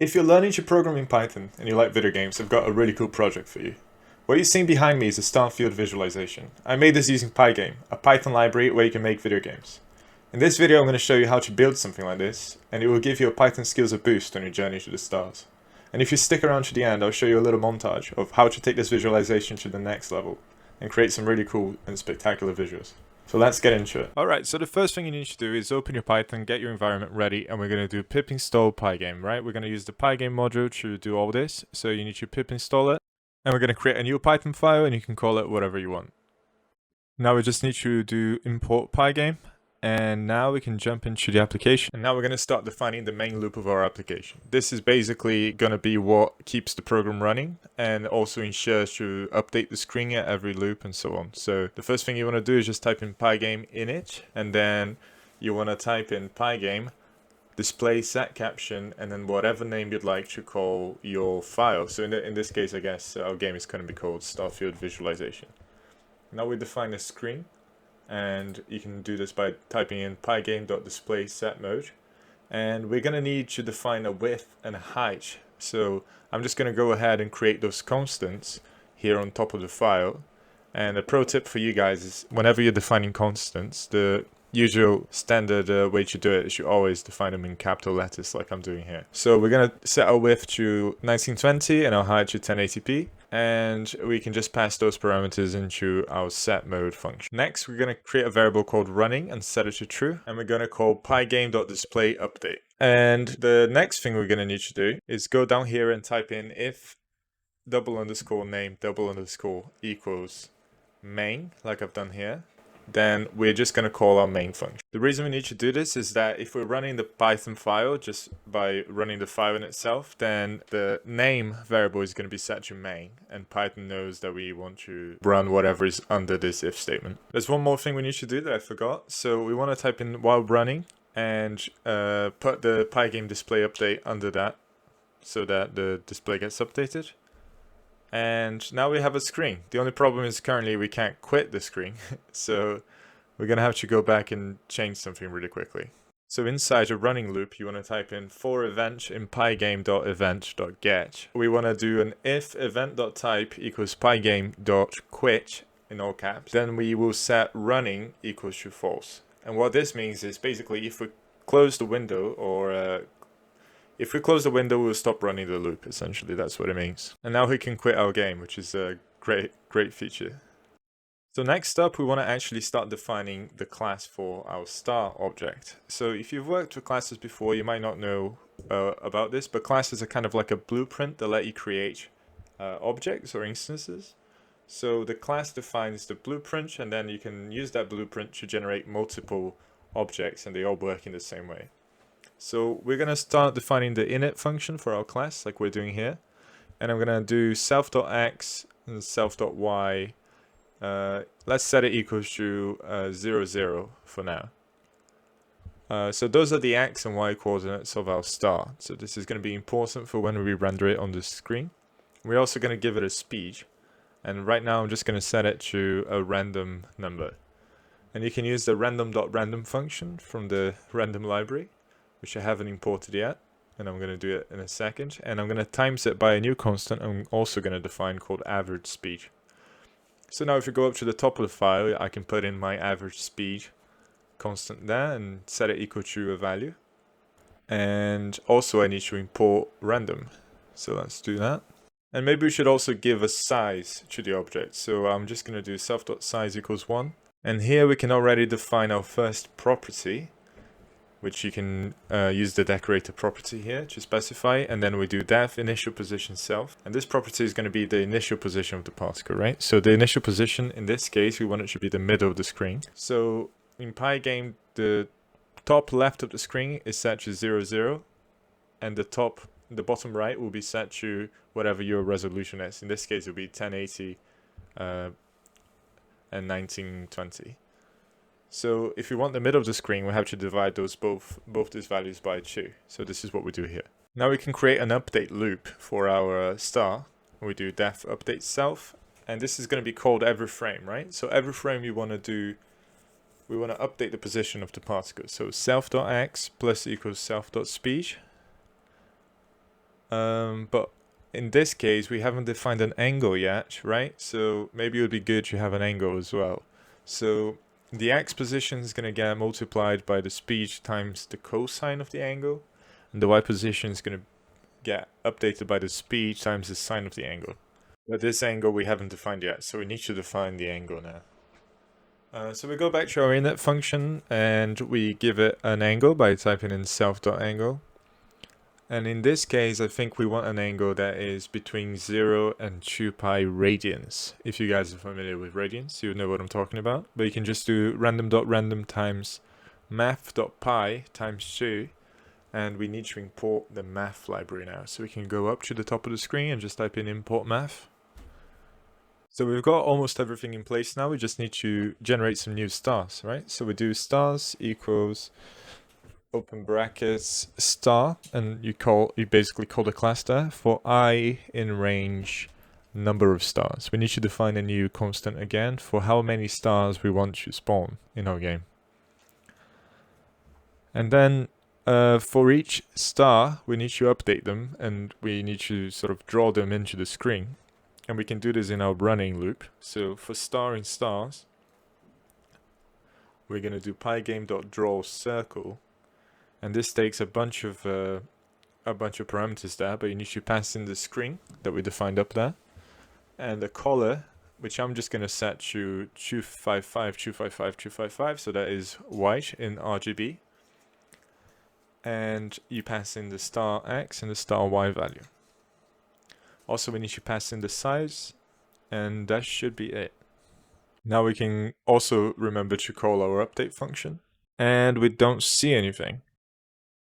If you're learning to program in Python and you like video games, I've got a really cool project for you. What you're seeing behind me is a Starfield visualization. I made this using Pygame, a Python library where you can make video games. In this video I'm going to show you how to build something like this, and it will give your Python skills a boost on your journey to the stars. And if you stick around to the end, I'll show you a little montage of how to take this visualization to the next level and create some really cool and spectacular visuals. So let's get into it. Alright, so the first thing you need to do is open your Python, get your environment ready, and we're going to do pip install pygame, right? We're going to use the pygame module to do all this. So you need to pip install it, and we're going to create a new Python file, and you can call it whatever you want. Now we just need to do import pygame, and now we can jump into the application. And now we're going to start defining the main loop of our application. This is basically going to be what keeps the program running and also ensures to update the screen at every loop and so on. So the first thing you want to do is just type in pygame init, and then you want to type in pygame display set caption, and then whatever name you'd like to call your file. So in this case, I guess our game is going to be called Starfield visualization. Now we define a screen, and you can do this by typing in pygame.displaySetMode, and we're going to need to define a width and a height. So I'm just going to go ahead and create those constants here on top of the file. And a pro tip for you guys is whenever you're defining constants, the usual standard way to do it is you always define them in capital letters like I'm doing here. So we're going to set our width to 1920 and our height to 1080p. And we can just pass those parameters into our set mode function. Next, we're going to create a variable called running and set it to true. And we're going to call pygame.displayUpdate. And the next thing we're going to need to do is go down here and type in if _name equals main, like I've done here. Then we're just going to call our main function. The reason we need to do this is that if we're running the Python file just by running the file in itself, then the name variable is going to be set to main, and Python knows that we want to run whatever is under this if statement. There's one more thing we need to do that I forgot. So we want to type in while running and put the pygame display update under that so that the display gets updated. And now we have a screen. The only problem is currently we can't quit the screen. So we're going to have to go back and change something really quickly. So inside a running loop, you want to type in for event in pygame.event.get. We want to do an if event.type equals pygame.quit in all caps. Then we will set running equals to false. And what this means is basically if we close the window or if we close the window, we'll stop running the loop, essentially. That's what it means. And now we can quit our game, which is a great feature. So next up, we want to actually start defining the class for our star object. So if you've worked with classes before, you might not know about this, but classes are kind of like a blueprint that let you create objects or instances. So the class defines the blueprint, and then you can use that blueprint to generate multiple objects, and they all work in the same way. So we're going to start defining the init function for our class like we're doing here. And I'm going to do self.x and self.y. Let's set it equals to 0, 0 for now. So those are the x and y coordinates of our star. So this is going to be important for when we render it on the screen. We're also going to give it a speed. And right now I'm just going to set it to a random number. And you can use the random.random function from the random library, which I haven't imported yet, and I'm going to do it in a second. And I'm going to times it by a new constant I'm also going to define called average speed. So now if you go up to the top of the file, I can put in my average speed constant there and set it equal to a value. And also I need to import random. So let's do that. And maybe we should also give a size to the object. So I'm just going to do self.size equals 1. And here we can already define our first property, which you can use the decorator property here to specify, and then we do def initial position self, and this property is going to be the initial position of the particle, right? So the initial position in this case we want it to be the middle of the screen. So in Pygame the top left of the screen is set to 0, 0, and the bottom right will be set to whatever your resolution is. In this case it will be 1080 and 1920. So if we want the middle of the screen, we have to divide those both these values by 2. So this is what we do here. Now we can create an update loop for our star. We do def update self, and this is going to be called every frame, right? So every frame we want to update the position of the particle. So self.x plus equals self.speed. But in this case, we haven't defined an angle yet, right? So maybe it would be good to have an angle as well. So the x position is going to get multiplied by the speed times the cosine of the angle, and the y position is going to get updated by the speed times the sine of the angle. But this angle we haven't defined yet, so we need to define the angle now. So we go back to our init function and we give it an angle by typing in self.angle. And in this case, I think we want an angle that is between 0 and 2 pi radians. If you guys are familiar with radians, you know what I'm talking about. But you can just do random.random times math.pi times 2. And we need to import the math library now. So we can go up to the top of the screen and just type in import math. So we've got almost everything in place now. We just need to generate some new stars, right? So we do stars equals open brackets star, and you basically call the class there for I in range number of stars. We need to define a new constant again for how many stars we want to spawn in our game. And then for each star, we need to update them, and we need to sort of draw them into the screen. And we can do this in our running loop. So for star in stars, we're going to do pygame.draw circle. And this takes a bunch of parameters there, but you need to pass in the string that we defined up there, and the color, which I'm just going to set to 255, 255, 255, so that is white in RGB. And you pass in the star X and the star Y value. Also, we need to pass in the size, and that should be it. Now we can also remember to call our update function, and we don't see anything.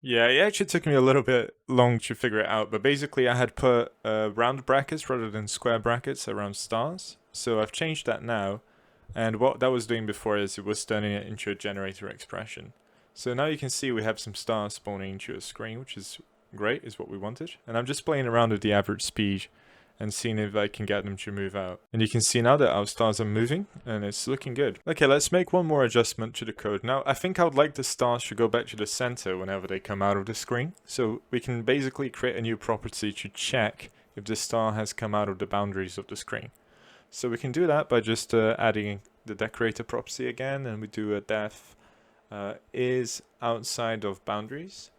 Yeah, it actually took me a little bit long to figure it out, but basically I had put round brackets rather than square brackets around stars. So I've changed that now, and what that was doing before is it was turning it into a generator expression. So now you can see we have some stars spawning into a screen, which is great, is what we wanted. And I'm just playing around with the average speed and seeing if I can get them to move out. And you can see now that our stars are moving, and it's looking good. Okay, let's make one more adjustment to the code. Now, I think I would like the stars to go back to the center whenever they come out of the screen. So we can basically create a new property to check if the star has come out of the boundaries of the screen. So we can do that by just adding the decorator property again, and we do a def is outside of boundaries.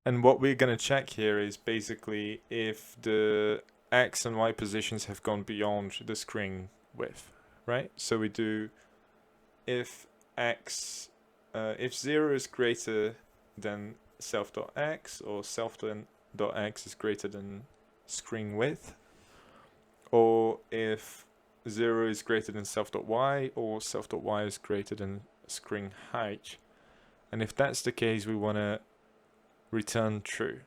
And what we're going to check here is basically if the X and Y positions have gone beyond the screen width, right? So we do if X, if 0 is greater than self.x, or self.x is greater than screen width, or if 0 is greater than self.y, or self.y is greater than screen height. And if that's the case, we want to return true.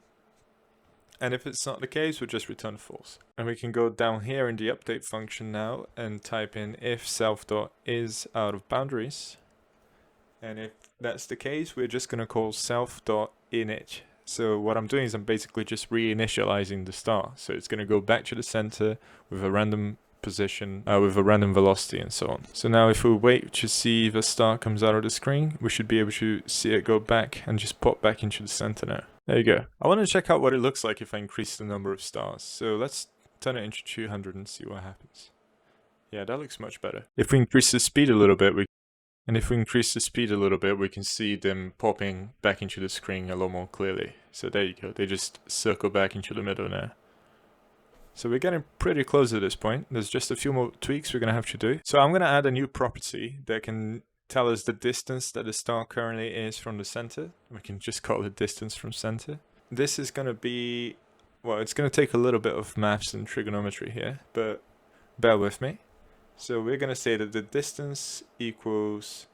And if it's not the case, we'll just return false. And we can go down here in the update function now and type in if self.is out of boundaries. And if that's the case, we're just going to call self.init. So what I'm doing is I'm basically just reinitializing the star. So it's going to go back to the center with a random position, with a random velocity and so on. So now if we wait to see if a star comes out of the screen, we should be able to see it go back and just pop back into the center now. There you go. I want to check out what it looks like if I increase the number of stars. So let's turn it into 200 and see what happens. Yeah, that looks much better. If we increase the speed a little bit, we can see them popping back into the screen a lot more clearly. So there you go. They just circle back into the middle now. So we're getting pretty close at this point. There's just a few more tweaks we're going to have to do. So I'm going to add a new property that can tell us the distance that the star currently is from the center. We can just call it distance from center. This is going to be, well, it's going to take a little bit of maths and trigonometry here, but bear with me. So we're going to say that the distance equals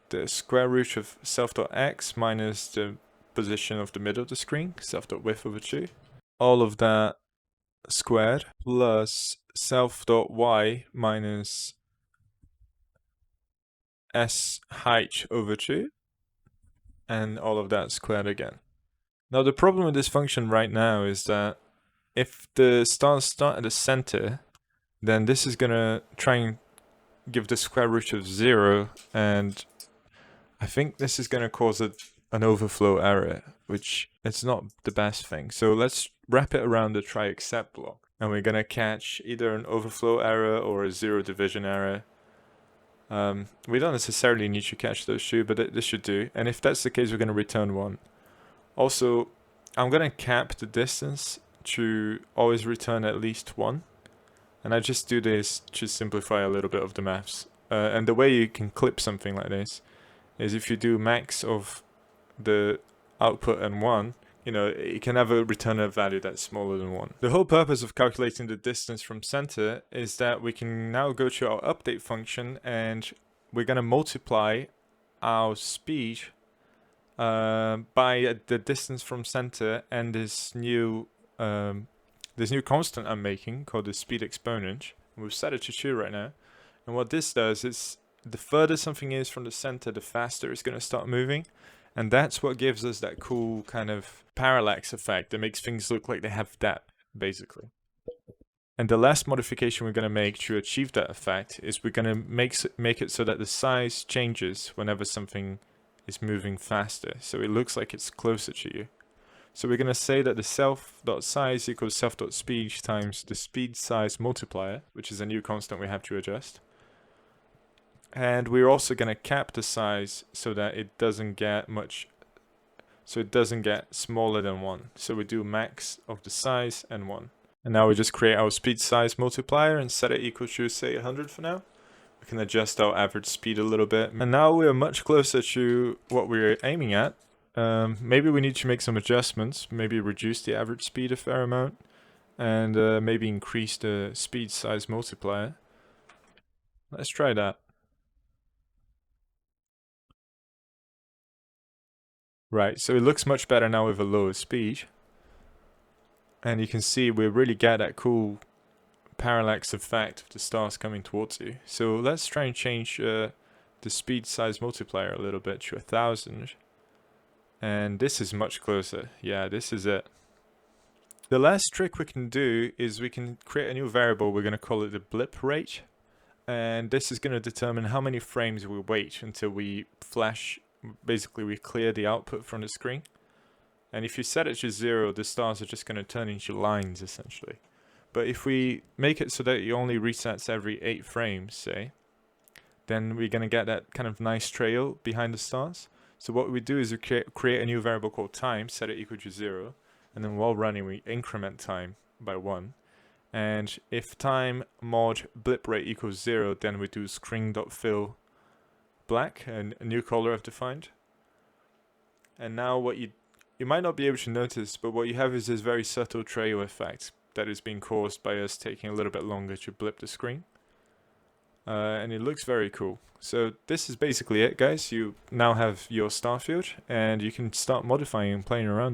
the square root of self.x minus the position of the middle of the screen, self.width over 2. All of that squared plus self.y minus s height over 2, and all of that squared again. Now the problem with this function right now is that if the stars start at the center, then this is gonna try and give the square root of 0, and I think this is gonna cause an overflow error, which it's not the best thing. So let's wrap it around the try except block. And we're going to catch either an overflow error or a zero division error. We don't necessarily need to catch those two, but this should do. And if that's the case, we're going to return 1. Also, I'm going to cap the distance to always return at least 1. And I just do this to simplify a little bit of the maths. And the way you can clip something like this is if you do max of the output and 1, you know, you can have a return value that's smaller than 1. The whole purpose of calculating the distance from center is that we can now go to our update function and we're going to multiply our speed by the distance from center and this new constant I'm making called the speed exponent. We've set it to 2 right now. And what this does is the further something is from the center, the faster it's going to start moving. And that's what gives us that cool kind of parallax effect that makes things look like they have depth, basically. And the last modification we're going to make to achieve that effect is we're going to make it so that the size changes whenever something is moving faster. So it looks like it's closer to you. So we're going to say that the self.size equals self.speed times the speed size multiplier, which is a new constant we have to adjust. And we're also going to cap the size so that it doesn't get smaller than 1. So we do max of the size and 1. And now we just create our speed size multiplier and set it equal to, say, 100 for now. We can adjust our average speed a little bit. And now we're much closer to what we're aiming at. Maybe we need to make some adjustments, maybe reduce the average speed a fair amount, and maybe increase the speed size multiplier. Let's try that. Right, so it looks much better now with a lower speed. And you can see we really get that cool parallax effect of the stars coming towards you. So let's try and change the speed size multiplier a little bit to 1000. And this is much closer. Yeah, this is it. The last trick we can do is we can create a new variable. We're going to call it the blip rate. And this is going to determine how many frames we wait until we flash. Basically, we clear the output from the screen. And if you set it to 0, the stars are just going to turn into lines, essentially. But if we make it so that it only resets every 8 frames, say, then we're going to get that kind of nice trail behind the stars. So what we do is we create a new variable called time, set it equal to 0. And then while running, we increment time by 1. And if time mod blip rate equals 0, then we do screen.fill black, and a new color I've defined. And now what you might not be able to notice, but what you have is this very subtle trail effect that is being caused by us taking a little bit longer to blip the screen. And it looks very cool. So this is basically it, guys. You now have your Starfield, and you can start modifying and playing around it.